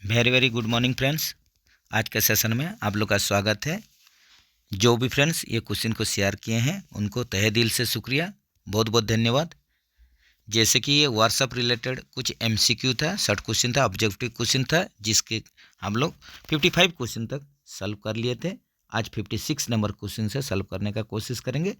Very very good morning friends. आज के session में आप लोग का स्वागत है। जो भी फ्रेंड्स ये क्वेश्चन को शेयर किए हैं उनको तहे दिल से शुक्रिया, बहुत बहुत धन्यवाद। जैसे कि ये व्हाट्सअप रिलेटेड कुछ एमसीक्यू था, शॉर्ट क्वेश्चन था, ऑब्जेक्टिव क्वेश्चन था, जिसके हम लोग 55 क्वेश्चन तक सॉल्व कर लिए थे। आज 56 नंबर क्वेश्चन से सॉल्व करने का कोशिश करेंगे।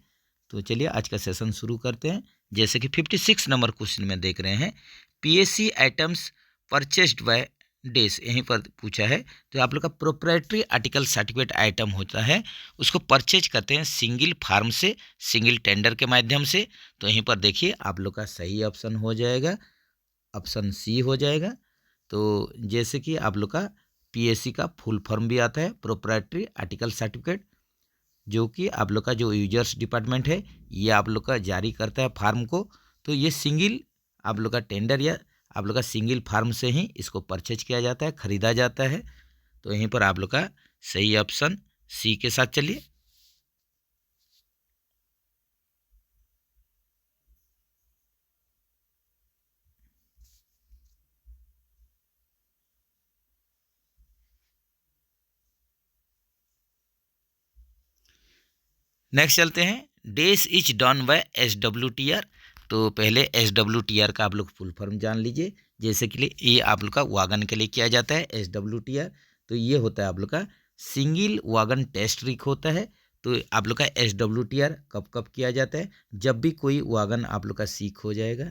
तो चलिए आज का सेशन शुरू करते हैं। जैसे कि 56 नंबर क्वेश्चन में देख रहे हैं, पीएससी आइटम्स परचेस्ड बाय डेस, यहीं पर पूछा है। तो आप लोग का प्रोप्राइटरी आर्टिकल सर्टिफिकेट आइटम होता है, उसको परचेज करते हैं सिंगल फार्म से, सिंगल टेंडर के माध्यम से। तो यहीं पर देखिए आप लोग का सही ऑप्शन हो जाएगा, ऑप्शन सी हो जाएगा। तो जैसे कि आप लोग का पीएससी का फुल फॉर्म भी आता है, प्रोप्राइटरी आर्टिकल सर्टिफिकेट, जो कि आप लोग का जो यूजर्स डिपार्टमेंट है ये आप लोग का जारी करता है फार्म को। तो ये सिंगल आप लोग का टेंडर या आप लोग का सिंगल फार्म से ही इसको परचेज किया जाता है, ख़रीदा जाता है। तो यहीं पर आप लोग का सही ऑप्शन सी के साथ चलिए। नेक्स्ट चलते हैं, डेस इज डन बाय SWTR। तो पहले SWTR का आप लोग फुल फॉर्म जान लीजिए। जैसे कि ये आप लोग का वागन के लिए किया जाता है SWTR। तो ये होता है आप लोग का सिंगल वागन टेस्ट रिक होता है। तो आप लोग का SWTR कब कब किया जाता है? जब भी कोई वागन आप लोग का सीख हो जाएगा,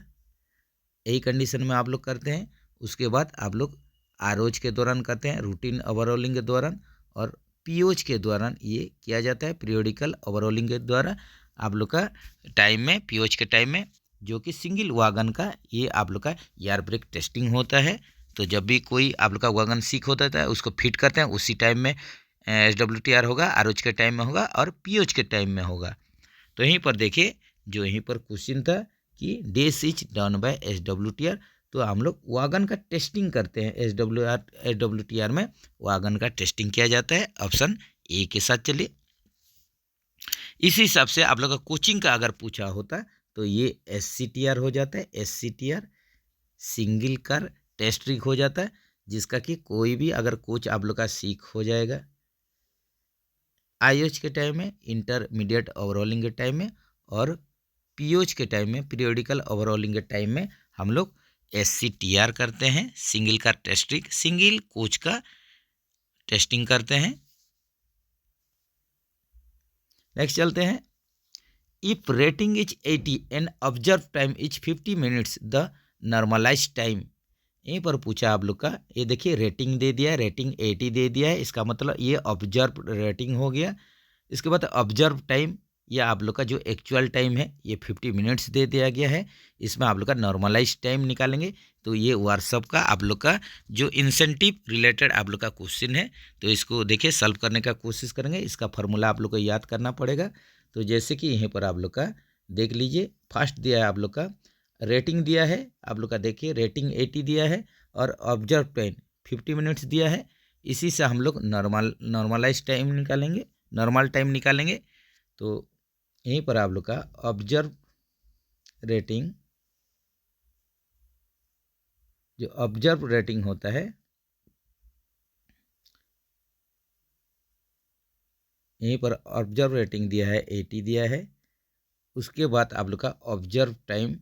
यही कंडीशन में आप लोग करते हैं। उसके बाद आप लोग आरओज के दौरान करते हैं, रूटीन ओवरऑलिंग के दौरान, और पीओज के दौरान ये किया जाता है, पीरियोडिकल ओवरऑलिंग के द्वारा आप लोग का टाइम में, पीओज के टाइम में, जो कि सिंगल वागन का ये आप लोग का एयर ब्रेक टेस्टिंग होता है। तो जब भी कोई आप लोग का वागन सीख होता है उसको फिट करते हैं, उसी टाइम में SWTR होगा, आरओज के टाइम में होगा और पीओज के टाइम में होगा। तो यहीं पर देखिए, जो यहीं पर क्वेश्चन था कि डेस इज डन बाय SWTR, तो हम लोग वागन का टेस्टिंग करते हैं। SWTR में वागन का टेस्टिंग किया जाता है। ऑप्शन ए के साथ चलिए। इसी हिसाब से आप लोग का कोचिंग का अगर पूछा होता तो ये SCTR हो जाता है। SCTR सिंगल कार टेस्ट रिक हो जाता है, जिसका कि कोई भी अगर कोच आप लोग का सीख हो जाएगा आईओच के टाइम में, इंटरमीडिएट ओवरऑलिंग के टाइम में, और पीओच के टाइम में, पीरियोडिकल ओवरऑलिंग के टाइम में हम लोग SCTR करते हैं, सिंगल का टेस्टिंग, सिंगल कोच का टेस्टिंग करते हैं। नेक्स्ट चलते हैं, if rating is 80 and observe time is 50 minutes, the normalise time. यहीं पर पूछा आप लोग का, ये देखिए रेटिंग दे दिया है, रेटिंग 80 दे दिया है, इसका मतलब ये ऑब्जर्व रेटिंग हो गया। इसके बाद ऑब्जर्व टाइम या आप लोग का जो एक्चुअल टाइम है ये 50 मिनट्स दे दिया गया है। इसमें आप लोग का नॉर्मलाइज टाइम निकालेंगे। तो ये व्हाट्सअप का आप लोग का जो इंसेंटिव रिलेटेड आप लोग का क्वेश्चन है, तो इसको देखिए सॉल्व करने का कोशिश करेंगे। इसका फार्मूला आप लोग को याद करना पड़ेगा। तो जैसे कि यहीं पर आप लोग का देख लीजिए, फर्स्ट दिया है आप लोग का रेटिंग दिया है, आप लोग का देखिए रेटिंग 80 दिया है, और ऑब्जर्व टाइम 50 मिनट्स दिया है। इसी से हम लोग नॉर्मलाइज टाइम निकालेंगे, नॉर्मल टाइम निकालेंगे। तो यहीं पर आप लोग का ऑब्जर्व रेटिंग, जो ऑब्जर्व रेटिंग होता है, यहीं पर ऑब्जर्व रेटिंग दिया है 80 दिया है। उसके बाद आप लोग का ऑब्जर्व टाइम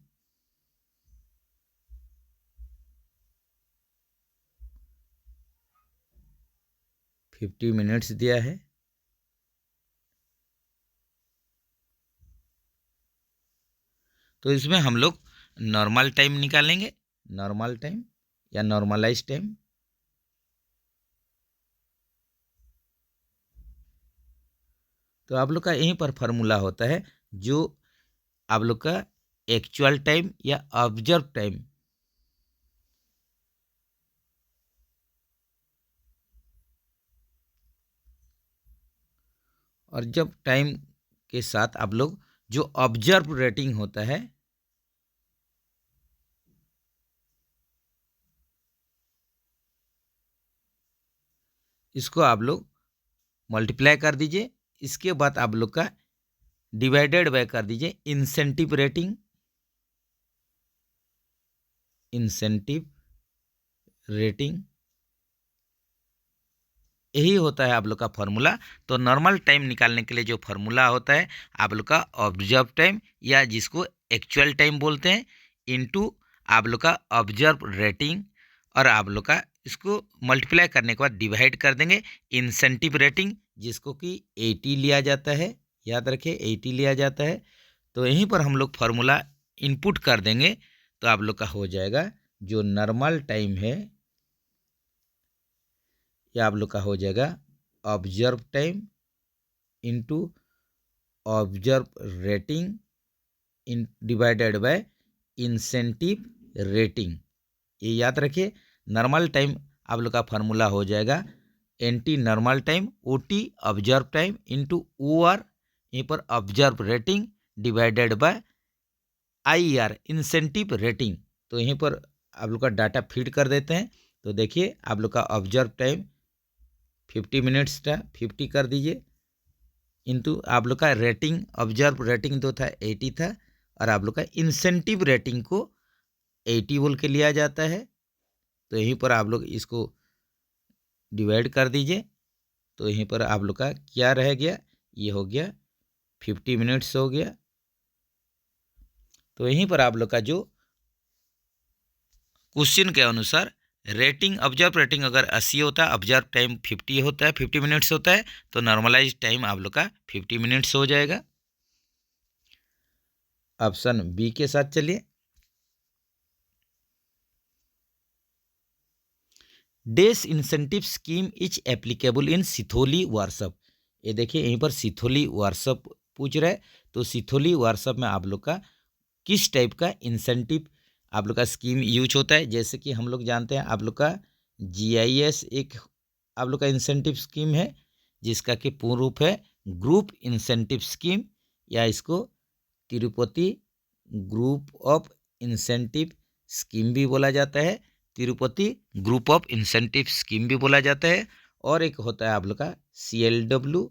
50 मिनट्स दिया है। तो इसमें हम लोग नॉर्मल टाइम निकालेंगे, नॉर्मल टाइम या नॉर्मलाइज टाइम। तो आप लोग का यहीं पर फार्मूला होता है, जो आप लोग का एक्चुअल टाइम या ऑब्जर्व टाइम, और जब टाइम के साथ आप लोग जो ऑब्जर्व रेटिंग होता है, इसको आप लोग मल्टीप्लाई कर दीजिए। इसके बाद आप लोग का डिवाइडेड बाय कर दीजिए इंसेंटिव रेटिंग, इंसेंटिव रेटिंग। यही होता है आप लोग का फार्मूला। तो नॉर्मल टाइम निकालने के लिए जो फार्मूला होता है आप लोग का ऑब्जर्व टाइम या जिसको एक्चुअल टाइम बोलते हैं इनटू आप लोग का ऑब्जर्व रेटिंग, और आप लोग का इसको मल्टीप्लाई करने के बाद डिवाइड कर देंगे इंसेंटिव रेटिंग जिसको कि 80 लिया जाता है, याद रखिए 80 लिया जाता है। तो यहीं पर हम लोग फार्मूला इनपुट कर देंगे तो आप लोग का हो जाएगा जो नॉर्मल टाइम है या आप लोग का हो जाएगा observe time into observe rating in divided by incentive rating. ये याद रखिए नॉर्मल टाइम आप लोग का फार्मूला हो जाएगा NT normal time OT observe time into OR, यहीं पर observe rating divided by IR incentive rating. तो यहीं पर आप लोग का डाटा फीड कर देते हैं। तो देखिए आप लोग का ऑब्जर्व टाइम 50 मिनट्स था, 50 कर दीजिए इंटू आप लोग का रेटिंग ऑब्जर्व रेटिंग तो था 80 था, और आप लोग का इंसेंटिव रेटिंग को 80 बोल के लिया जाता है। तो यहीं पर आप लोग इसको डिवाइड कर दीजिए। तो यहीं पर आप लोग का क्या रह गया, ये हो गया 50 मिनट्स हो गया। तो यहीं पर आप लोग का जो क्वेश्चन के अनुसार रेटिंग ऑब्जर्व रेटिंग अगर 80 होता है, ऑब्जर्व टाइम 50 होता है, 50 मिनट्स होता है, तो नॉर्मलाइज टाइम आप लोग का 50 मिनट्स हो जाएगा। ऑप्शन बी के साथ चलिए। Dash incentive scheme is applicable in Sitholi WhatsApp. ये देखिए यहीं पर सिथोली व्हाट्सअप पूछ रहा है। तो सिथोली व्हाट्सअप में आप लोग का किस टाइप का इंसेंटिव आप लोग का स्कीम यूज होता है। जैसे कि हम लोग जानते हैं आप लोग का जीआईएस एक आप लोग का इंसेंटिव स्कीम है जिसका कि पूर्ण रूप है ग्रुप इंसेंटिव स्कीम, या इसको Tirupati group of incentive scheme भी बोला जाता है, Tirupati group of incentive scheme भी बोला जाता है। और एक होता है आप लोग का CLW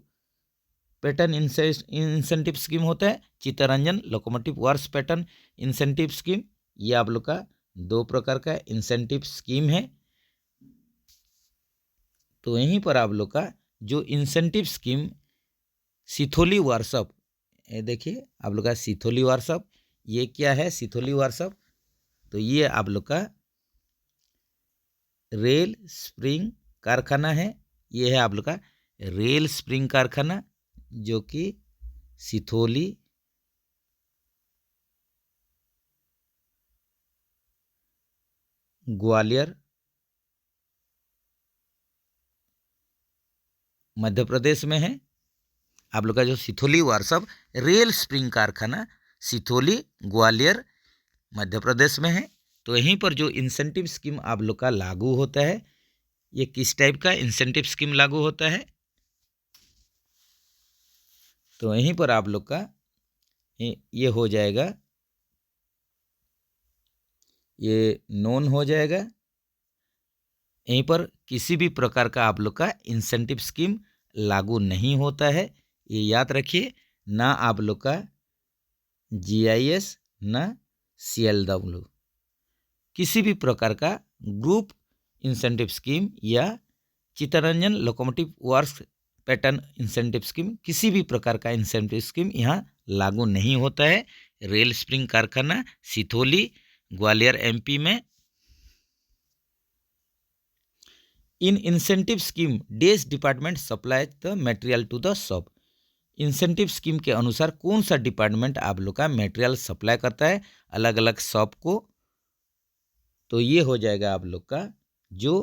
पैटर्न इंसेंटिव स्कीम होता है, Chittaranjan locomotive works pattern incentive scheme. ये आप लोग का दो प्रकार का इंसेंटिव स्कीम है। तो यहीं पर आप लोग का जो इंसेंटिव स्कीम सिथोली व्हाट्सअप, ये देखिए आप लोग का सिथोली व्हाट्सअप, ये क्या है सिथोली व्हाट्सअप, तो ये आप लोग का रेल स्प्रिंग कारखाना है। ये है आप लोग का रेल स्प्रिंग कारखाना जो कि सिथोली ग्वालियर मध्य प्रदेश में है। आप लोग का जो सिथोली व्हाट्सअप रेल स्प्रिंग कारखाना सिथोली ग्वालियर मध्य प्रदेश में है। तो यहीं पर जो इंसेंटिव स्कीम आप लोग का लागू होता है, ये किस टाइप का इंसेंटिव स्कीम लागू होता है, तो यहीं पर आप लोग का ये हो जाएगा, ये नोन हो जाएगा। यहीं पर किसी भी प्रकार का आप लोग का इंसेंटिव स्कीम लागू नहीं होता है, ये याद रखिए। ना आप लोग का GIS ना CLW किसी भी प्रकार का ग्रुप इंसेंटिव स्कीम या Chittaranjan locomotive works pattern incentive scheme किसी भी प्रकार का इंसेंटिव स्कीम यहाँ लागू नहीं होता है। रेल स्प्रिंग कारखाना सिथोली ग्वालियर MP में। In incentive scheme dash department supply the material to the shop. Incentive scheme के अनुसार कौन सा डिपार्टमेंट आप लोग का मटेरियल सप्लाई करता है अलग अलग शॉप को, तो ये हो जाएगा आप लोग का जो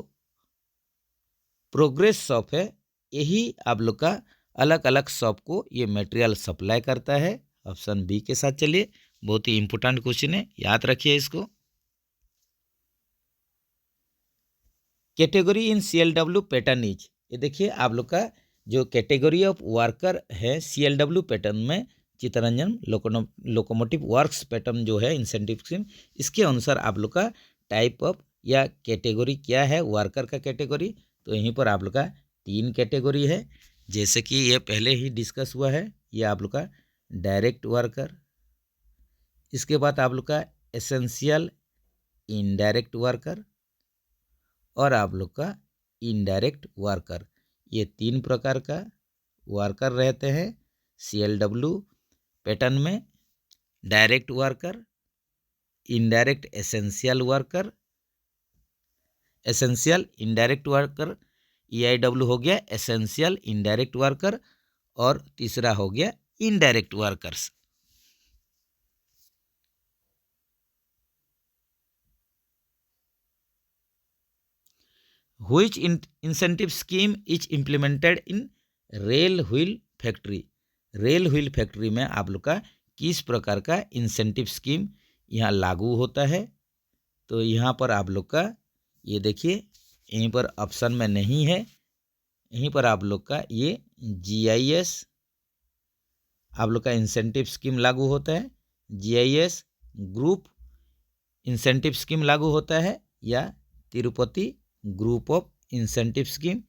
प्रोग्रेस शॉप है, यही आप लोग का अलग अलग शॉप को ये मटेरियल सप्लाई करता है। ऑप्शन बी के साथ चलिए, बहुत ही इंपॉर्टेंट क्वेश्चन है, याद रखिए इसको। Category in CLW pattern is, ये देखिए आप लोग का जो कैटेगरी ऑफ वर्कर है CLW पैटर्न में चित्तरंजन लोकोमोटिव वर्क्स पैटर्न जो है इंसेंटिव स्कीम, इसके अनुसार आप लोग का टाइप ऑफ या कैटेगरी क्या है वर्कर का कैटेगरी। तो यहीं पर आप लोग का 3 कैटेगरी है, जैसे कि ये पहले ही डिस्कस हुआ है। ये आप लोग का डायरेक्ट वर्कर, इसके बाद आप लोग का एसेंशियल इनडायरेक्ट वर्कर, और आप लोग का इनडायरेक्ट वर्कर। ये 3 प्रकार का वर्कर रहते हैं CLW पैटर्न में। Direct worker, indirect essential indirect worker, EIW हो गया एसेंशियल इनडायरेक्ट वर्कर, और तीसरा हो गया indirect workers. Which incentive scheme is implemented in rail wheel factory? Rail wheel factory में आप लोग का किस प्रकार का इंसेंटिव स्कीम यहाँ लागू होता है? तो यहाँ पर आप लोग का ये देखिए, यहीं पर ऑप्शन में नहीं है, यहीं पर आप लोग का ये GIS आप लोग का इंसेंटिव स्कीम लागू होता है। GIS ग्रुप इंसेंटिव स्कीम लागू होता है, या Tirupati group of incentive scheme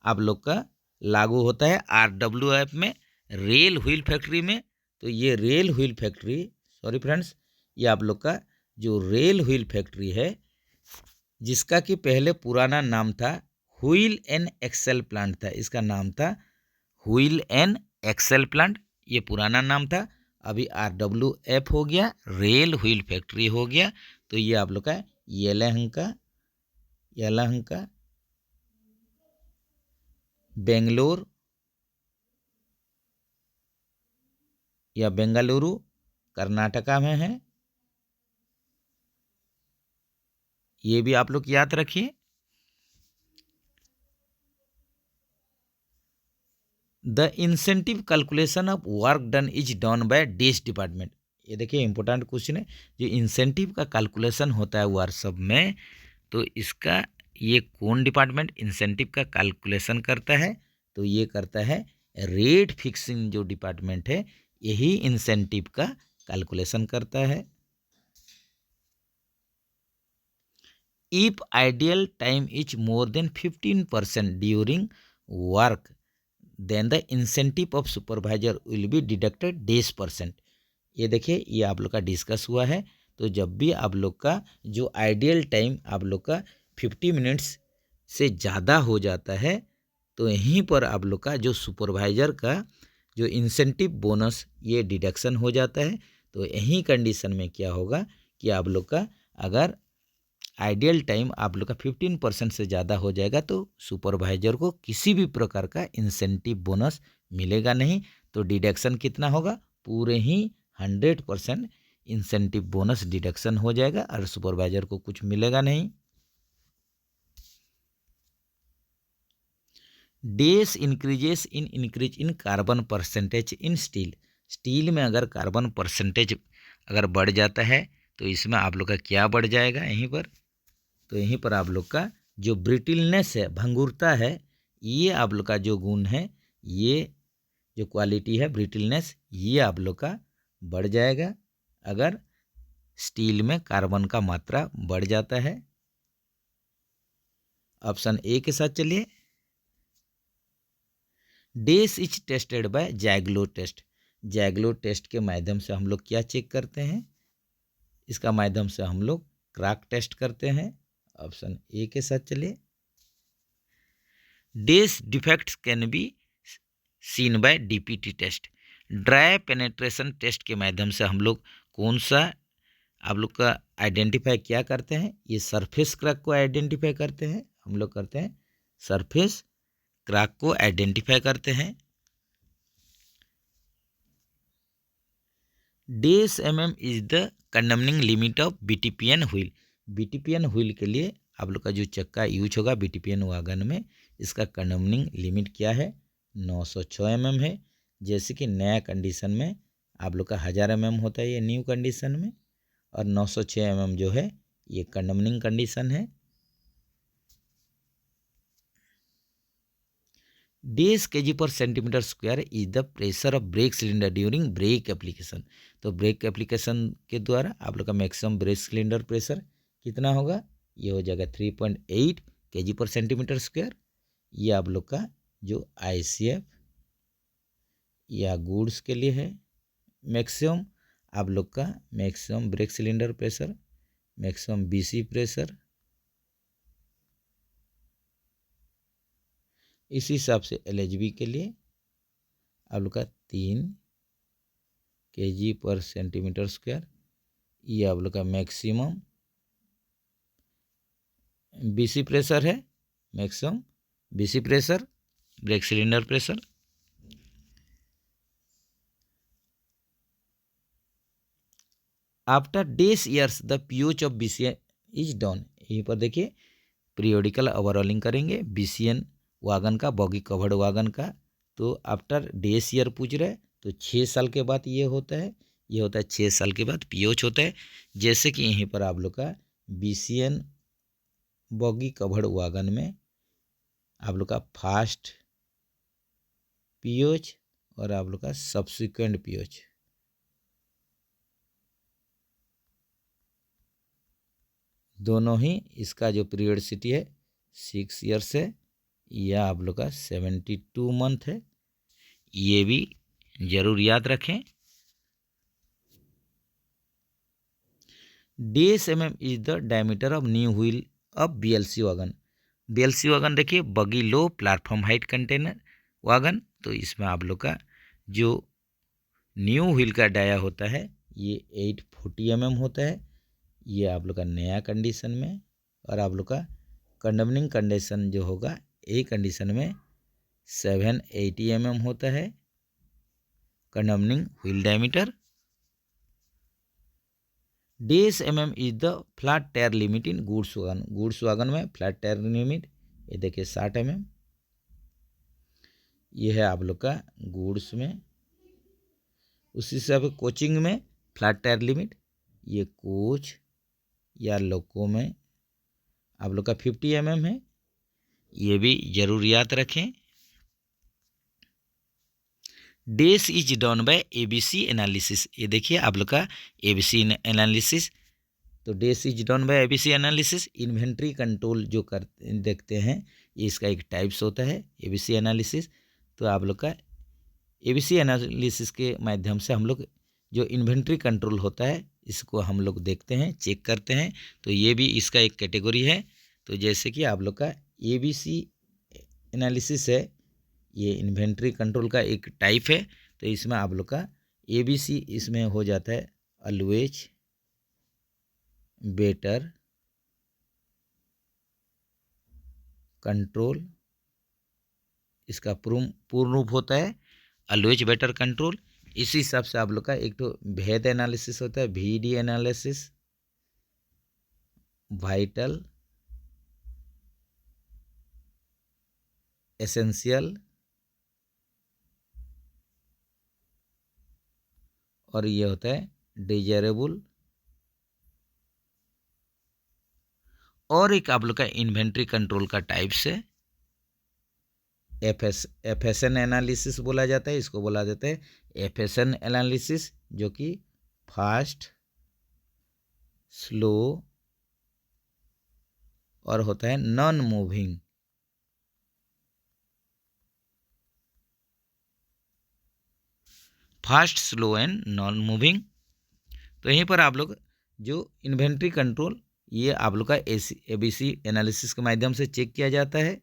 आप लोग का लागू होता है RWF में, रेल व्हील फैक्ट्री में। तो ये rail wheel factory, sorry friends, ये आप लोग का जो रेल व्हील फैक्ट्री है, जिसका कि पहले पुराना नाम था व्हील एंड एक्सेल प्लांट था, इसका नाम था व्हील एंड एक्सेल प्लांट, ये पुराना नाम था। अभी RWF हो गया, रेल व्हील फैक्ट्री हो गया। तो ये आप लोग का यलहंका बेंगलोर या बेंगलुरु कर्नाटका में है, ये भी आप लोग याद रखिए। The incentive calculation of work done is done by dash department. ये देखिए इंपॉर्टेंट क्वेश्चन है, जो इंसेंटिव का कैलकुलेशन होता है वर्कशॉप में, तो इसका ये कौन डिपार्टमेंट इंसेंटिव का कैलकुलेशन करता है? तो ये करता है रेट फिक्सिंग जो डिपार्टमेंट है, यही इंसेंटिव का कैलकुलेशन करता है। If ideal time is more than 15% during work, then the incentive of supervisor will be deducted dash %। ये देखिए, ये आप लोग का डिस्कस हुआ है। तो जब भी आप लोग का जो आइडियल टाइम आप लोग का 50 मिनट्स से ज़्यादा हो जाता है, तो यहीं पर आप लोग का जो सुपरवाइजर का जो इंसेंटिव बोनस ये डिडक्शन हो जाता है। तो यही कंडीशन में क्या होगा कि आप लोग का अगर आइडियल टाइम आप लोग का 15% से ज़्यादा हो जाएगा, तो सुपरवाइजर को किसी भी प्रकार का इंसेंटिव बोनस मिलेगा नहीं। तो डिडक्शन कितना होगा? पूरे ही 100% इंसेंटिव बोनस डिडक्शन हो जाएगा और सुपरवाइजर को कुछ मिलेगा नहीं। Dash increase in carbon percentage in steel. Steel में अगर कार्बन परसेंटेज अगर बढ़ जाता है, तो इसमें आप लोग का क्या बढ़ जाएगा यहीं पर? तो यहीं पर आप लोग का जो ब्रिटिलनेस है, भंगुरता है, ये आप लोग का जो गुण है, ये जो क्वालिटी है ब्रिटिलनेस, ये आप लोग का बढ़ जाएगा अगर स्टील में कार्बन का मात्रा बढ़ जाता है। ऑप्शन ए के साथ चलिए। डैश इज टेस्टेड बाय जैगलो टेस्ट। जैगलो टेस्ट के माध्यम से हम लोग क्या चेक करते हैं? इसका माध्यम से हम लोग क्रैक टेस्ट करते हैं। ऑप्शन ए के साथ चलिए। Dash defects can be seen by DPT test. Dry penetration test के माध्यम से हम लोग कौन सा आप लोग का आइडेंटिफाई क्या करते हैं? ये सरफेस क्रैक को आइडेंटिफाई करते हैं, हम लोग करते हैं सरफेस क्रैक को आइडेंटिफाई करते हैं। Dash is the condemning limit of BTPN wheel. BTPN wheel के लिए आप लोग का जो चक्का यूज होगा BTPN वागन में, इसका कंडमनिंग लिमिट क्या है? 906 mm है। जैसे कि नया कंडीशन में आप लोग का 1000 mm होता है ये न्यू कंडीशन में, और 906 mm जो है ये कंडमनिंग कंडीशन है। Dash kg/cm² is the pressure of brake cylinder during break application. तो ब्रेक एप्लीकेशन के द्वारा आप लोग का मैक्सिमम ब्रेक सिलेंडर प्रेशर कितना होगा? ये हो जाएगा 3.8 kg/cm²। ये आप लोग का जो ICF या गुड्स के लिए है। मैक्सिमम आप लोग का maximum brake cylinder pressure, maximum BC pressure, इसी हिसाब से LHB के लिए आप लोग का 3 kg/cm², ये आप लोग का मैक्सिमम BC प्रेशर है, maximum BC pressure, brake cylinder pressure. After days years the pH of BCN is down. यहीं पर देखिए पीरियोडिकल ओवरऑलिंग करेंगे BCN वागन का, बॉगी कवर्ड वागन का। तो आफ्टर डेज ईयर पूछ रहे हैं, तो 6 साल के बाद ये होता है, 6 साल के बाद pH होता है। जैसे कि यहीं पर आप लोग का BCN बॉगी कवर्ड वागन में आप लोग का फास्ट pH और आप लोग का सब्सिक्वेंट pH, दोनों ही इसका जो पीरियडिसिटी है 6 ईयर्स है, या आप लोग का 72 मंथ है, ये भी जरूर याद रखें। Dash is the diameter of new wheel of BLC wagon. BLC wagon देखिए bogie low platform height container wagon. तो इसमें आप लोग का जो न्यू व्हील का डाया होता है ये 840 mm होता है, ये आप लोग का नया कंडीशन में। और आप लोग का कंडमनिंग कंडीशन जो होगा ए कंडीशन में 780 mm होता है condemning wheel diameter. Dash mm is the flat tyre limit in goods wagon. Goods wagon में फ्लैट टायर लिमिट ये देखिए 60 mm, ये है आप लोग का गुड्स में। उसी हिसाब से कोचिंग में फ्लैट टायर लिमिट, ये कोच या लोको में आप लोग का 50 mm है, ये भी जरूर याद रखें। Dash is done by ABC analysis. ये देखिए आप लोग का ABC एनालिसिस। तो dash is done by ABC analysis. Inventory control जो कर देखते हैं ये इसका एक टाइप्स होता है ABC एनालिसिस। तो आप लोग का ABC एनालिसिस के माध्यम से हम लोग जो इन्वेंट्री कंट्रोल होता है इसको हम लोग देखते हैं, चेक करते हैं। तो ये भी इसका एक कैटेगरी है। तो जैसे कि आप लोग का ABC एनालिसिस है, ये इन्वेंट्री कंट्रोल का एक टाइप है। तो इसमें आप लोग का ABC इसमें हो जाता है ऑलवेज बेटर कंट्रोल, इसका पूर्ण रूप होता है ऑलवेज बेटर कंट्रोल। इसी हिसाब से आप लोग का एक तो भेद एनालिसिस होता है, VD एनालिसिस, वाइटल, एसेंशियल, और ये होता है डिजायरेबल। और एक आप लोग का इन्वेंट्री कंट्रोल का टाइप्स है FSN एनालिसिस बोला जाता है, इसको बोला जाता है FSN एनालिसिस, जो कि फास्ट, स्लो और होता है non moving. Fast, slow and non moving. तो यहीं पर आप लोग जो इन्वेंट्री कंट्रोल ये आप लोग का ABC एनालिसिस के माध्यम से चेक किया जाता है।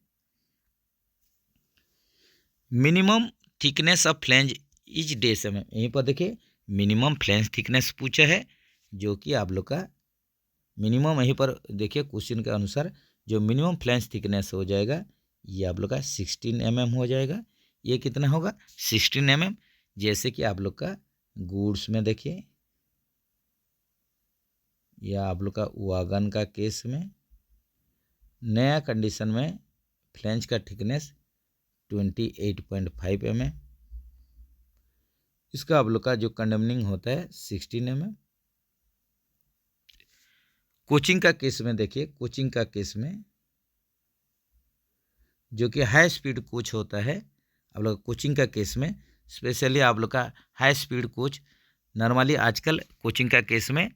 Minimum thickness of flange is dash mm। यहीं पर देखिए मिनिमम फ्लैंज थिकनेस पूछा है, जो कि आप लोग का मिनिमम यहीं पर देखिए क्वेश्चन के अनुसार जो मिनिमम फ्लैंज थिकनेस हो जाएगा ये आप लोग का 16 mm हो जाएगा। ये कितना होगा 16 mm। जैसे कि आप लोग का गुड्स में देखिए, या आप लोग का वागन का केस में नया कंडीशन में फ्लैंज का थिकनेस 28.5 mm, इसका आप लोग का जो कंडमनिंग होता है 16 mm। कोचिंग का केस में देखिए, कोचिंग का केस में जो कि हाई स्पीड कोच होता है, आप लोग कोचिंग का केस में स्पेशली आप लोग का हाई स्पीड कोच नॉर्मली आजकल कोचिंग का केस में,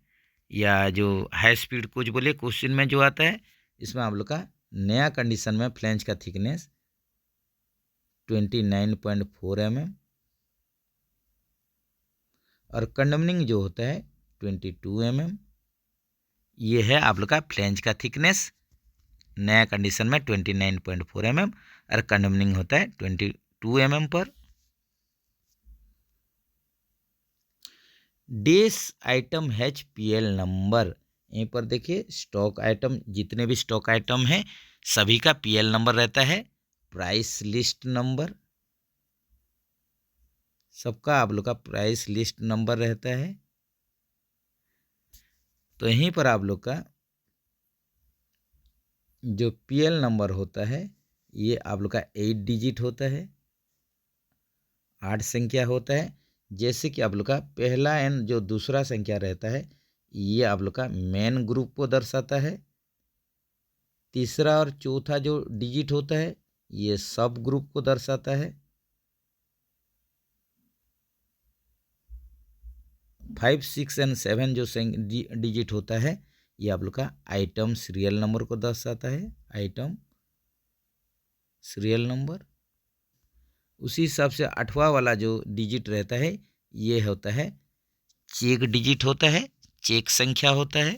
या जो हाई स्पीड कोच बोलिए क्वेश्चन में जो आता है, इसमें आप लोग का नया कंडीशन में फ्लैंज का थिकनेस 29.4 mm और कंडमनिंग जो होता है 22 mm। ये है आप लोग का फ्लैंज का थिकनेस। नया कंडीशन में 29.4 mm और कंडमनिंग होता है 22 mm पर। डेस आइटम हैज PL नंबर, यहीं पर देखिए स्टॉक आइटम, जितने भी स्टॉक आइटम हैं सभी का PL नंबर रहता है। प्राइस लिस्ट नंबर, सबका आप लोग का प्राइस लिस्ट नंबर रहता है। तो यहीं पर आप लोग का जो PL नंबर होता है ये आप लोग का 8 डिजिट होता है, 8 संख्या होता है। जैसे कि आप लोग का पहला एंड जो दूसरा संख्या रहता है ये आप लोग का मेन ग्रुप को दर्शाता है। तीसरा और चौथा जो डिजिट होता है ये सब ग्रुप को दर्शाता है। 5, 6 एंड 7 जो डिजिट होता है ये आप लोग का आइटम सीरियल नंबर को दर्शाता है, आइटम सीरियल नंबर। उसी हिसाब से 8वां वाला जो डिजिट रहता है ये होता है चेक डिजिट होता है, चेक संख्या होता है।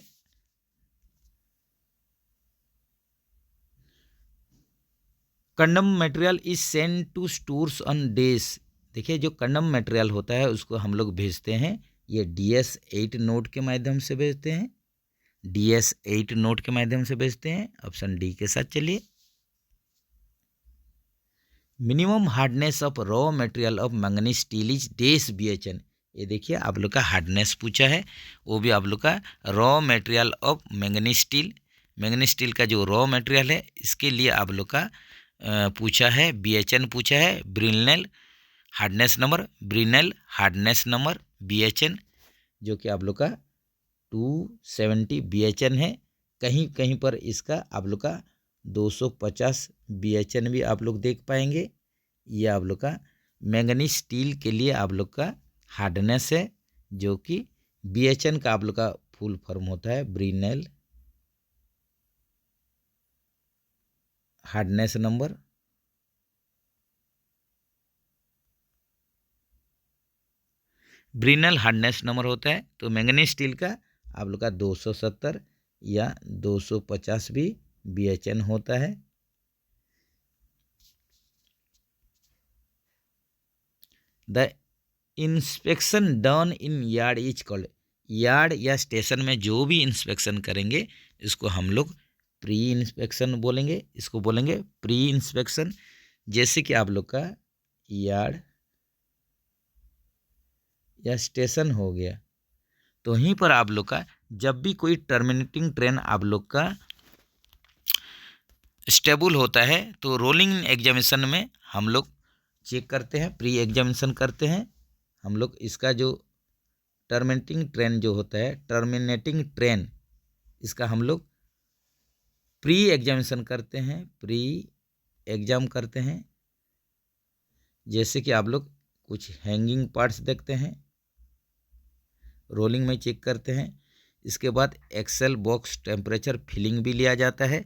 Condemn material is send to stores on days, देखिए जो कंडम मटेरियल होता है उसको हम लोग भेजते हैं, ये DS8 नोट के माध्यम से भेजते हैं, DS8 नोट के माध्यम से भेजते हैं। ऑप्शन डी के साथ चलिए। Minimum hardness of raw material of manganese steel is dash BHN, ये देखिए आप लोग का हार्डनेस पूछा है, वो भी आप लोग का raw material of manganese steel, manganese steel का जो रॉ मटेरियल है इसके लिए आप लोग का पूछा है, BHN पूछा है, Brinell hardness number, Brinell hardness number BHN, जो कि आप लोग का 270 BHN है। कहीं कहीं पर इसका आप लोग का 250 BHN भी आप लोग देख पाएंगे। ये आप लोग का मैंगनीज स्टील के लिए आप लोग का हार्डनेस है, जो कि BHN का आप लोग का फुल फॉर्म होता है Brinell hardness number. Brinell hardness number होता है, तो मैंगनीज स्टील का आप लोग का 270 या 250 भी BHN होता है। The inspection done in yard is called, yard या स्टेशन में जो भी इंस्पेक्शन करेंगे इसको हम लोग प्री इंस्पेक्शन बोलेंगे, इसको बोलेंगे प्री इंस्पेक्शन। जैसे कि आप लोग का यार्ड या स्टेशन हो गया, तो वहीं पर आप लोग का जब भी कोई टर्मिनेटिंग ट्रेन आप लोग का स्टेबल होता है तो रोलिंग एग्जामिनेशन में हम लोग चेक करते हैं, प्री एग्जामिनेशन करते हैं हम लोग। इसका जो टर्मिनेटिंग ट्रेन जो होता है, टर्मिनेटिंग ट्रेन, इसका हम लोग प्री एग्जामिनेशन करते हैं, प्री एग्जाम करते हैं। जैसे कि आप लोग कुछ हैंगिंग पार्ट्स देखते हैं, रोलिंग में चेक करते हैं। इसके बाद एक्सेल बॉक्स टेम्परेचर फिलिंग भी लिया जाता है,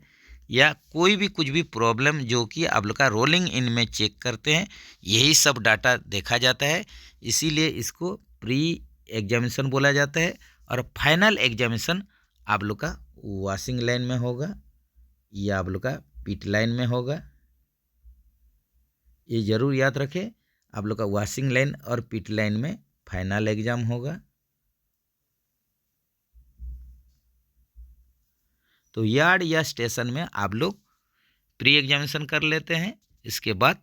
या कोई भी कुछ भी प्रॉब्लम जो कि आप लोग का रोलिंग इन में चेक करते हैं, यही सब डाटा देखा जाता है। इसीलिए इसको प्री एग्जामिनेशन बोला जाता है। और फाइनल एग्जामिनेशन आप लोग का वॉशिंग लाइन में होगा या आप लोग का पिट लाइन में होगा, ये ज़रूर याद रखें। आप लोग का वॉशिंग लाइन और पिट लाइन में फाइनल एग्जाम होगा। तो यार्ड या स्टेशन में आप लोग प्री एग्जामिनेशन कर लेते हैं, इसके बाद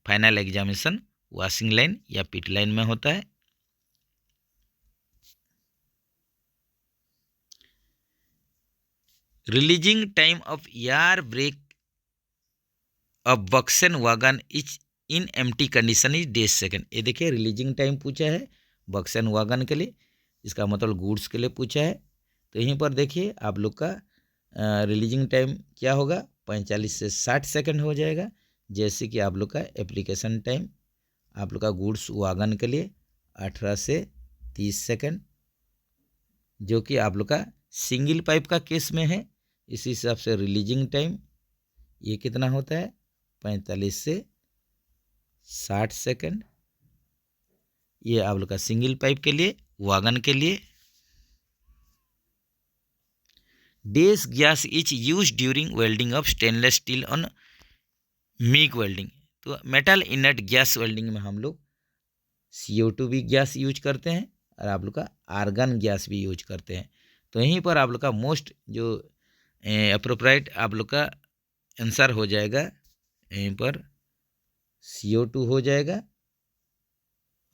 फाइनल एग्जामिनेशन वॉशिंग लाइन या पिट लाइन में होता है। Releasing time of air brake of BOXN wagon is in empty condition is dash second, ये देखिए रिलीजिंग टाइम पूछा है बक्सन वैगन के लिए, इसका मतलब गुड्स के लिए पूछा है। तो यहीं पर देखिए आप लोग का रिलीजिंग टाइम क्या होगा, 45 से 60 सेकंड हो जाएगा। जैसे कि आप लोग का एप्लीकेशन टाइम आप लोग का गुड्स वैगन के लिए 18 से 30 सेकंड, जो कि आप लोग का सिंगल पाइप का केस में है। इसी हिसाब से रिलीजिंग टाइम ये कितना होता है, 45 से 60 सेकंड, ये आप लोग का सिंगल पाइप के लिए, वैगन के लिए। Dash gas is use during welding of stainless steel on MIG welding. तो मेटल इनर्ट गैस वेल्डिंग में हम लोग CO2 भी गैस यूज करते हैं और आप लोग का आर्गन गैस भी यूज करते हैं। तो यहीं पर आप लोग का मोस्ट जो अप्रोप्राइट आप लोग का आंसर हो जाएगा, यहीं पर CO2 हो जाएगा।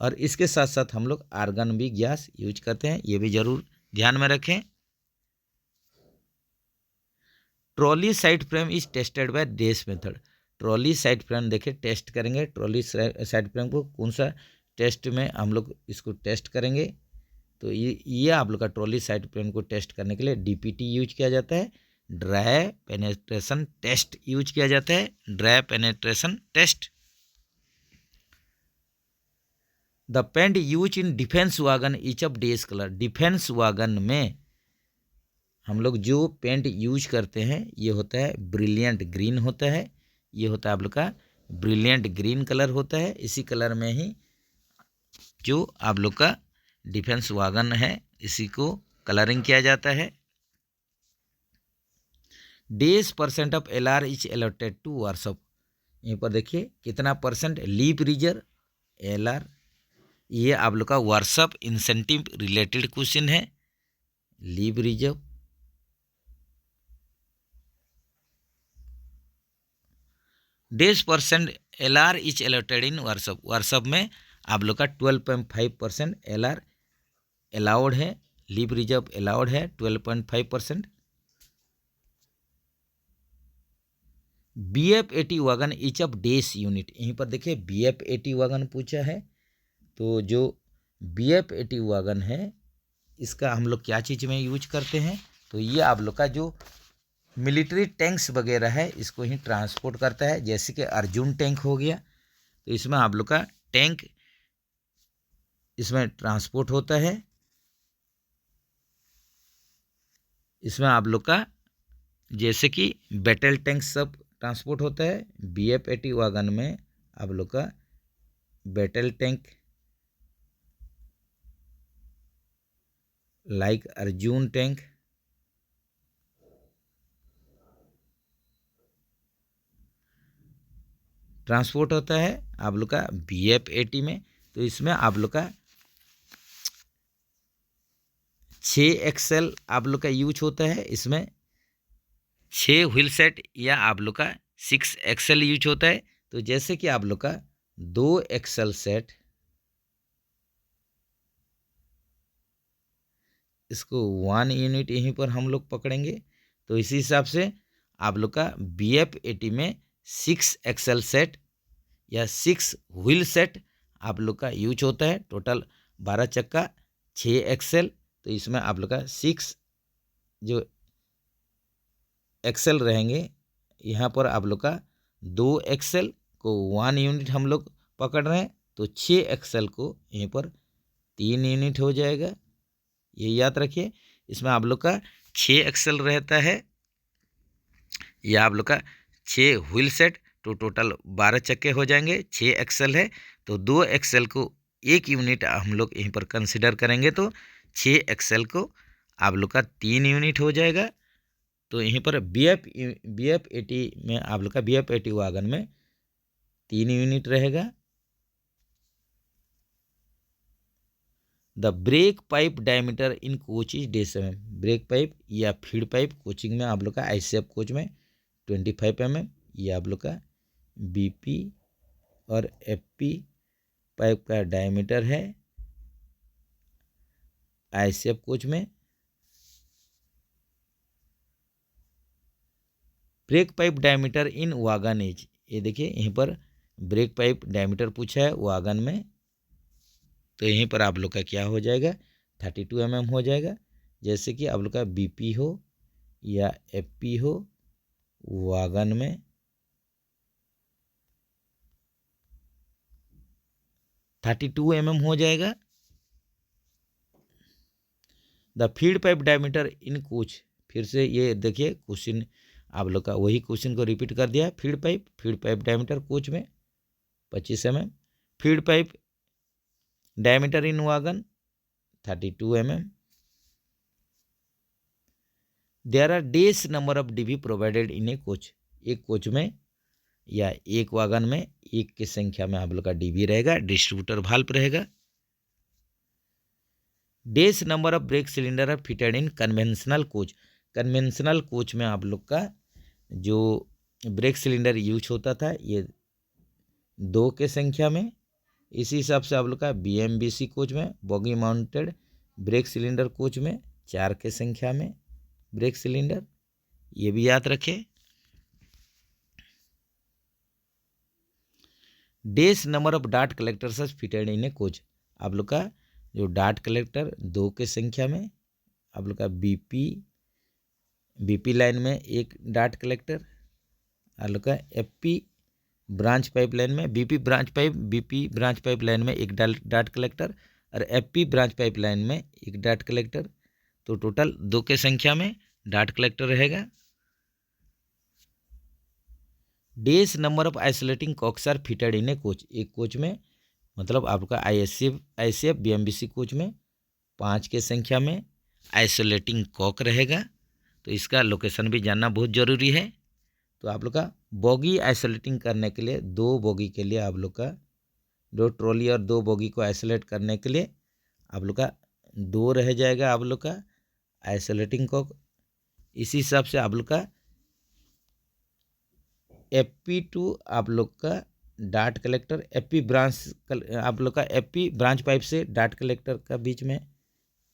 और इसके साथ साथ हम लोग आर्गन भी गैस यूज करते हैं, ये भी जरूर ध्यान में रखें। Trolley side frame is tested by dash method. Trolley side frame देखें टेस्ट करेंगे, ट्रॉली साइड फ्रेम को कौन सा टेस्ट में हम लोग इसको टेस्ट करेंगे। तो ये आप लोग का ट्रॉली साइड फ्रेम को टेस्ट करने के लिए DPT यूज किया जाता है, ड्राई पेनेट्रेशन टेस्ट यूज किया जाता है, dry penetration test. The paint use in defence wagon each of dash colour. Defence wagon में हम लोग जो पेंट यूज करते हैं ये होता है ब्रिलियंट ग्रीन होता है, ये होता है आप लोग का ब्रिलियंट ग्रीन कलर होता है। इसी कलर में ही जो आप लोग का डिफेंस वागन है इसी को कलरिंग किया जाता है। Dash % of LR is allotted to workshop. यहीं पर देखिए कितना % लीप रिजर्व LR, ये आप लोग का वर्कशॉप इंसेंटिव रिलेटेड क्वेश्चन है। Leave reserve dash % LR is allotted in workshop. Workshop में आप लोग का 12.5% LR अलाउड है, लीव रिजर्व अलाउड है 12.5%। BF80 wagon each of dash unit. यहीं पर देखिए BF80 वागन पूछा है, तो जो BF80 वागन है इसका हम लोग क्या चीज़ में यूज करते हैं, तो ये आप लोग का जो मिलिट्री टैंक्स वगैरह है इसको ही ट्रांसपोर्ट करता है। जैसे कि अर्जुन टैंक हो गया, तो इसमें आप लोग का टैंक इसमें ट्रांसपोर्ट होता है। इसमें आप लोग का जैसे कि बैटल टैंक सब ट्रांसपोर्ट होता है। BF80 वागन में आप लोग का battle tank like Arjun tank, transport होता है आप लोग का BF80 में। तो इसमें आप लोग का 6 XL आप लोग का यूज होता है। इसमें 6 व्हील सेट या आप लोग का 6 XL यूज होता है। तो जैसे कि आप लोग का 2 XL सेट, इसको 1 यूनिट यहीं पर हम लोग पकड़ेंगे। तो इसी हिसाब से आप लोग का BF80 में 6 XL सेट या 6 व्हील सेट आप लोग का यूज होता है। टोटल 12 चक्का 6 XL। तो इसमें आप लोग का 6 जो XL रहेंगे, यहाँ पर आप लोग का 2 XL को 1 यूनिट हम लोग पकड़ रहे हैं, तो 6 XL को यहीं पर 3 यूनिट हो जाएगा। ये याद रखिए। इसमें आप लोग का 6 XL रहता है, या आप लोग का 6 व्हील सेट, तो टोटल 12 चक्के हो जाएंगे। 6 XL है तो 2 XL को 1 यूनिट हम लोग यहीं पर कंसिडर करेंगे, तो 6 XL को आप लोग का 3 यूनिट हो जाएगा। तो यहीं पर BF80 में आप लोग का BF80 वागन में 3 यूनिट रहेगा। The break pipe diameter in coach is dash mm। Break pipe या फीड पाइप कोचिंग में आप लोग का ICF कोच में 25 mm, ये आप लोग का BP और FP पाइप का डायमीटर है ICF कोच में। Break pipe diameter in wagon as, ये देखिए यहीं पर ब्रेक पाइप डायमीटर पूछा है वागन में, तो यहीं पर आप लोग का क्या हो जाएगा 32 mm हो जाएगा। जैसे कि आप लोग का BP हो या FP हो वागन में 32 mm हो जाएगा। The feed pipe diameter in coach, फिर से ये देखिए क्वेश्चन आप लोग का वही क्वेश्चन को रिपीट कर दिया। फीड पाइप डायमीटर कोच में 25 mm, feed pipe diameter in wagon 32 mm। There are dash number of DB provided in a coach. एक कोच में या एक वागन में एक की संख्या में आप लोग का डीबी रहेगा, डिस्ट्रीब्यूटर वाल्व रहेगा। Dash number of brake cylinder are fitted in conventional coach. Conventional coach में आप लोग का जो ब्रेक सिलेंडर यूज होता था ये 2 के संख्या में। इसी हिसाब से आप लोग का बीएमबीसी कोच में, boggy mounted brake cylinder coach में 4 के संख्या में ब्रेक सिलेंडर, ये भी याद रखें। Dash number of dirt collectors fitted in a coach. आप लोग का जो डार्ट कलेक्टर 2 के संख्या में, आप लोग का बीपी लाइन में एक डार्ट कलेक्टर, आप लोग का एफपी ब्रांच पाइप लाइन में बीपी ब्रांच पाइप लाइन में एक डार्ट कलेक्टर और एफपी ब्रांच पाइप लाइन में एक डार्ट कलेक्टर। तो टोटल 2 के संख्या में डार्ट कलेक्टर रहेगा। Dash number of isolating cocks are fitted in a coach. एक कोच में मतलब आपका आईएसएफ बीएमबीसी कोच में 5 के संख्या में आइसोलेटिंग कॉक रहेगा। तो इसका लोकेशन भी जानना बहुत ज़रूरी है। तो आप लोग का बॉगी आइसोलेटिंग करने के लिए 2 बॉगी के लिए आप लोग का 2 ट्रॉली और 2 बॉगी को आइसोलेट करने के लिए आप लोग का 2 रह जाएगा आप लोग का आइसोलेटिंग कॉक। इसी हिसाब से आप लोग का FP2 आप लोग का डार्ट कलेक्टर, आप लोग का FP ब्रांच पाइप से डार्ट कलेक्टर का बीच में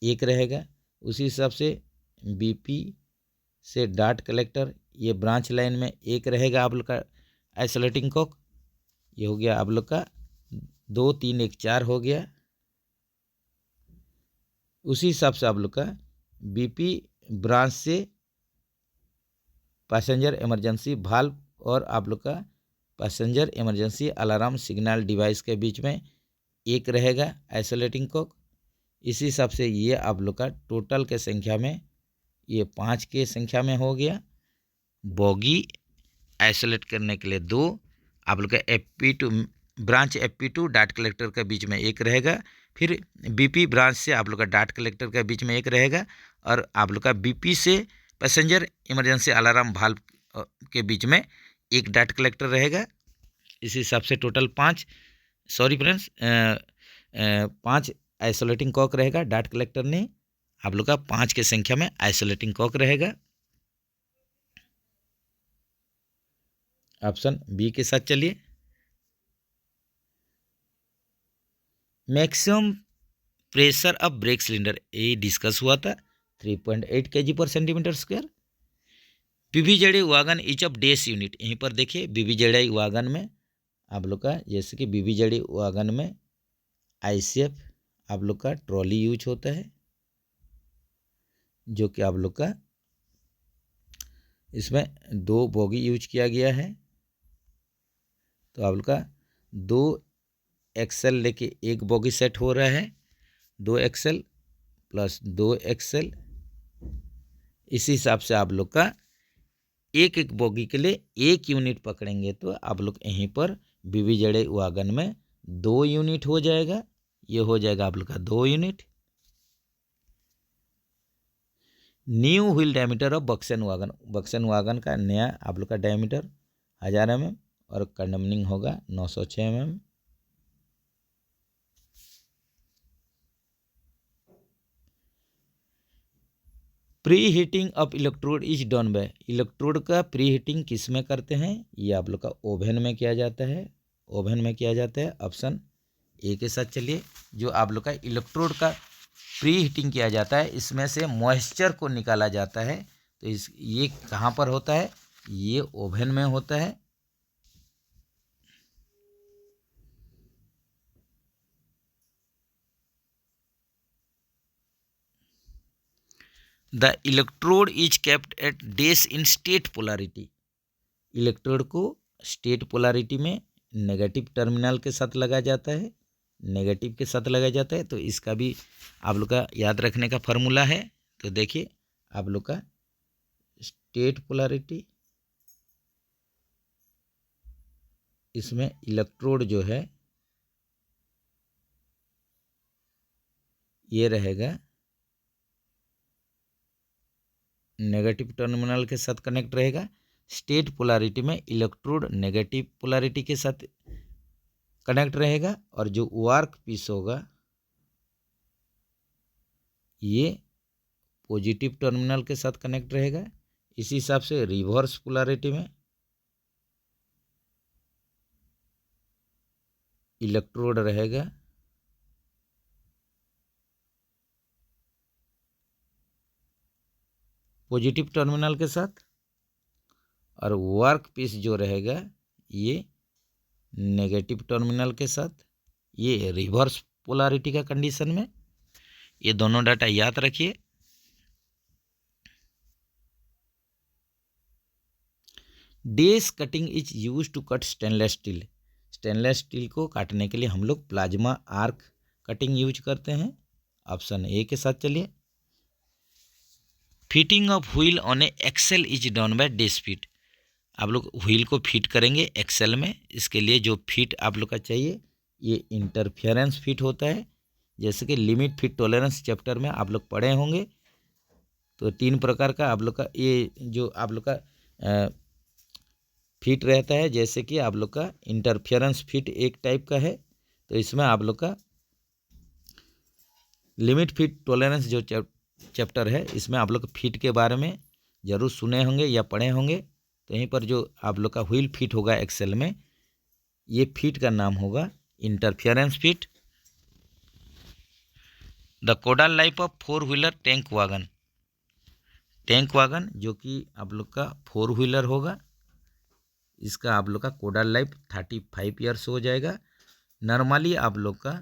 एक रहेगा। उसी हिसाब से BP से डार्ट कलेक्टर ये ब्रांच लाइन में एक रहेगा आप लोग का आइसोलेटिंग कॉक। ये हो गया आप लोग का 2 3 1 4 हो गया। उसी हिसाब से आप लोग का BP ब्रांच से पैसेंजर इमरजेंसी वाल्व और आप लोग का passenger emergency alarm signal device के बीच में एक रहेगा आइसोलेटिंग कॉक। इसी हिसाब से ये आप लोग का टोटल के संख्या में ये 5 के संख्या में हो गया। बॉगी आइसोलेट करने के लिए 2, आप लोग का FP2 branch FP2 dart collector के बीच में एक रहेगा। फिर BP ब्रांच से आप लोग का डार्ट कलेक्टर के बीच में एक रहेगा और आप लोग का BP से पैसेंजर इमरजेंसी अलार्म वाल्व के बीच में एक डार्ट कलेक्टर रहेगा। इस हिसाब से टोटल 5 आइसोलेटिंग कॉक रहेगा। डार्ट कलेक्टर ने आप लोग का 5 के संख्या में आइसोलेटिंग कॉक रहेगा। ऑप्शन बी के साथ चलिए। Maximum pressure of brake cylinder ये डिस्कस हुआ था 3.8 kg/cm²। BBZD wagon each of dash unit, यहीं पर देखिए बीबीजेडी वागन में आप लोग का जैसे कि बीबीजेडी वागन में आईसीएफ आप लोग का ट्रॉली यूज होता है जो कि आप लोग का इसमें 2 बोगी यूज किया गया है। तो आप लोग का 2 एक्सेल लेके एक बोगी सेट हो रहा है, 2 एक्सेल प्लस 2 एक्सेल। इसी हिसाब से आप लोग का एक एक बोगी के लिए 1 यूनिट पकड़ेंगे तो आप लोग यहीं पर बीबीजेडी वागन में 2 यूनिट हो जाएगा। ये हो जाएगा आप लोग का 2 unit. New wheel diameter of BOXN wagon का नया आप लोग का डायमीटर 1000 mm और कंडमनिंग होगा 906 mm। Pre heating of electrode is done bye, electrode का प्री हीटिंग किस में करते हैं? ये आप लोग का ओवन में किया जाता है। ओवन में किया जाता है। ऑप्शन ए के साथ चलिए। जो आप लोग का इलेक्ट्रोड का प्री हीटिंग किया जाता है इसमें से मॉइस्चर को निकाला जाता है। तो ये कहाँ पर होता है? ये ओवन में होता है। The electrode is kept at days in state polarity, electrode को स्टेट पोलैरिटी में नेगेटिव टर्मिनल के साथ लगाया जाता है, नेगेटिव के साथ लगाया जाता है। तो इसका भी आप लोग का याद रखने का फार्मूला है। तो देखिए आप लोग का स्टेट पोलैरिटी, इसमें इलेक्ट्रोड जो है ये रहेगा नेगेटिव टर्मिनल के साथ कनेक्ट रहेगा। स्टेट पोलैरिटी में इलेक्ट्रोड नेगेटिव पोलैरिटी के साथ कनेक्ट रहेगा और जो वर्क पीस होगा ये पॉजिटिव टर्मिनल के साथ कनेक्ट रहेगा। इसी हिसाब से रिवर्स पोलैरिटी में इलेक्ट्रोड रहेगा पॉजिटिव टर्मिनल के साथ और वर्क पीस जो रहेगा ये नेगेटिव टर्मिनल के साथ। ये रिवर्स पोलैरिटी का कंडीशन में। ये दोनों डाटा याद रखिए। Dash cutting is use to cut stainless steel. Stainless steel को काटने के लिए हम लोग प्लाज्मा आर्क कटिंग यूज करते हैं। ऑप्शन ए के साथ चलिए। Fitting of wheel on a axle is done by dash fit. आप लोग व्हील को फिट करेंगे एक्सेल में। इसके लिए जो फिट आप लोग का चाहिए ये इंटरफेरेंस फिट होता है। जैसे कि लिमिट फिट टॉलरेंस चैप्टर में आप लोग पढ़े होंगे। तो 3 प्रकार का आप लोग का ये जो आप लोग का फिट रहता है। जैसे कि आप लोग का इंटरफेरेंस फिट एक टाइप का है। तो इसमें आप लोग का लिमिट फिट टॉलरेंस जो चैप्टर है इसमें आप लोग फिट के बारे में ज़रूर सुने होंगे या पढ़े होंगे। तो यहीं पर जो आप लोग का व्हील फिट होगा एक्सेल में ये फिट का नाम होगा interference fit. The codal life of 4 wheeler tank wagon. Tank wagon जो कि आप लोग का 4 व्हीलर होगा इसका आप लोग का कोडाल लाइफ 35 ईयर्स हो जाएगा। नॉर्मली आप लोग का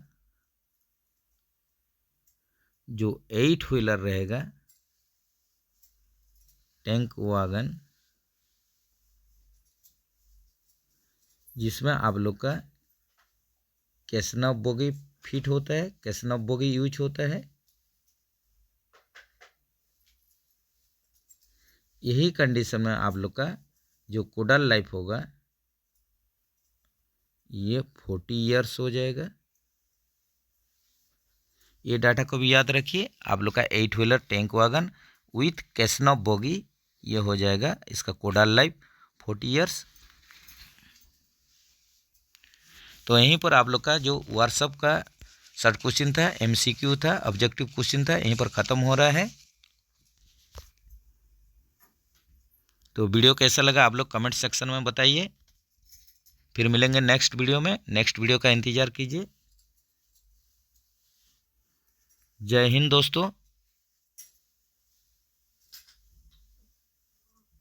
जो 8 व्हीलर रहेगा टैंक वागन जिसमें आप लोग का कैसनव बोगी फिट होता है, कैसनव बोगी यूज होता है। यही कंडीशन में आप लोग का जो कोडाल लाइफ होगा ये 40 ईयर्स हो जाएगा। ये डाटा को भी याद रखिए। आप लोग का 8 wheeler tank wagon with Casnub bogie ये हो जाएगा इसका कोडाल लाइफ 40 ईयर्स। तो यहीं पर आप लोग का जो व्हाट्सएप का शॉर्ट क्वेश्चन था, MCQ था, ऑब्जेक्टिव क्वेश्चन था, यहीं पर ख़त्म हो रहा है। तो वीडियो कैसा लगा आप लोग कमेंट सेक्शन में बताइए। फिर मिलेंगे नेक्स्ट वीडियो में। नेक्स्ट वीडियो का इंतज़ार कीजिए। जय हिंद दोस्तों।